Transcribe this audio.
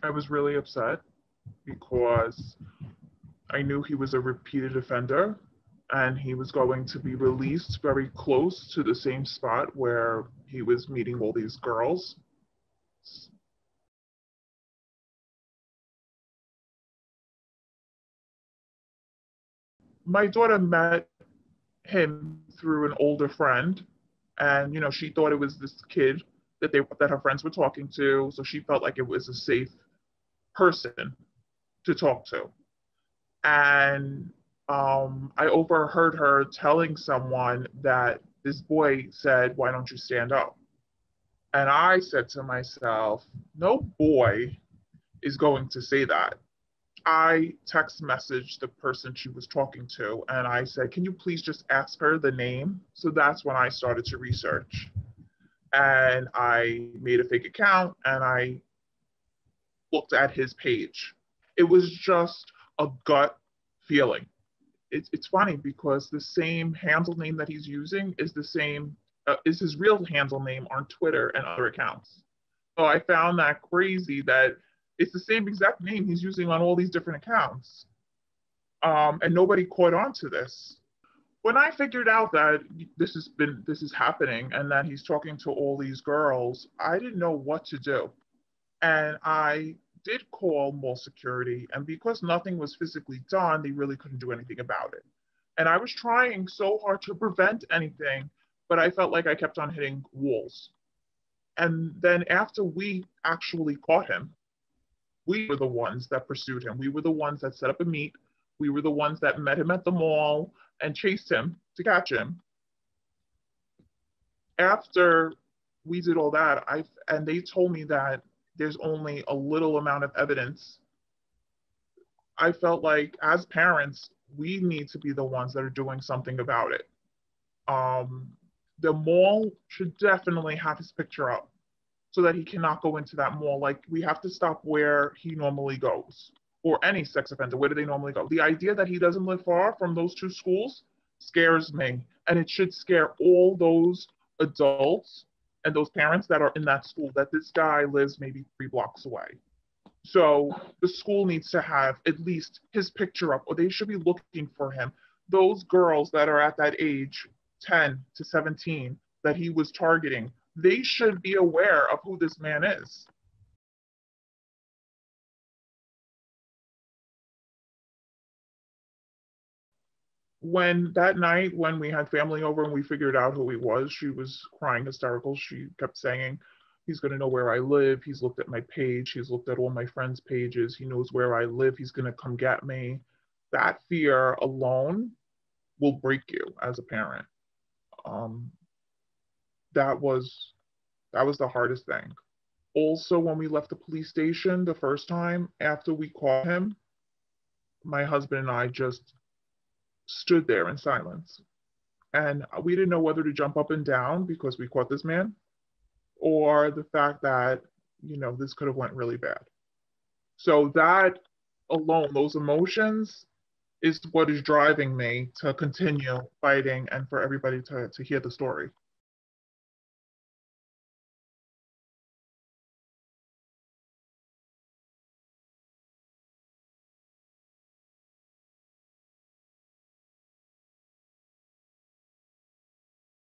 I was really upset because I knew he was a repeated offender and he was going to be released very close to the same spot where he was meeting all these girls. My daughter met him through an older friend, and she thought it was this kid that her friends were talking to, so she felt like it was a safe person to talk to. And I overheard her telling someone that this boy said, "Why don't you stand up?" And I said to myself, no boy is going to say that. I text messaged the person she was talking to and I said, "Can you please just ask her the name?" So that's when I started to research. And I made a fake account and I looked at his page. It was just a gut feeling. It's funny because the same handle name that he's using is the same, is his real handle name on Twitter and other accounts. So I found that crazy that it's the same exact name he's using on all these different accounts. And nobody caught on to this. When I figured out that this is happening and that he's talking to all these girls, I didn't know what to do. And I did call mall security, and because nothing was physically done, they really couldn't do anything about it. And I was trying so hard to prevent anything, but I felt like I kept on hitting walls. And then after we actually caught him, we were the ones that pursued him. We were the ones that set up a meet. We were the ones that met him at the mall and chased him to catch him. After we did all that, and they told me that there's only a little amount of evidence. I felt like as parents, we need to be the ones that are doing something about it. Um, the mall should definitely have his picture up so that he cannot go into that mall. Like, we have to stop where he normally goes, or any sex offender. Where do they normally go? The idea that he doesn't live far from those two schools scares me, and it should scare all those adults and those parents that are in that school, that this guy lives maybe 3 blocks away. So the school needs to have at least his picture up, or they should be looking for him. Those girls that are at that age, 10 to 17, that he was targeting, they should be aware of who this man is. When that night, when we had family over and we figured out who he was, she was crying hysterical. She kept saying, "He's going to know where I live. He's looked at my page. He's looked at all my friends' pages. He knows where I live. He's going to come get me." That fear alone will break you as a parent. Um, that was that was the hardest thing. Also, when we left the police station the first time after we caught him, my husband and I just stood there in silence. And we didn't know whether to jump up and down because we caught this man, or the fact that, this could have went really bad. So that alone, those emotions is what is driving me to continue fighting and for everybody to hear the story.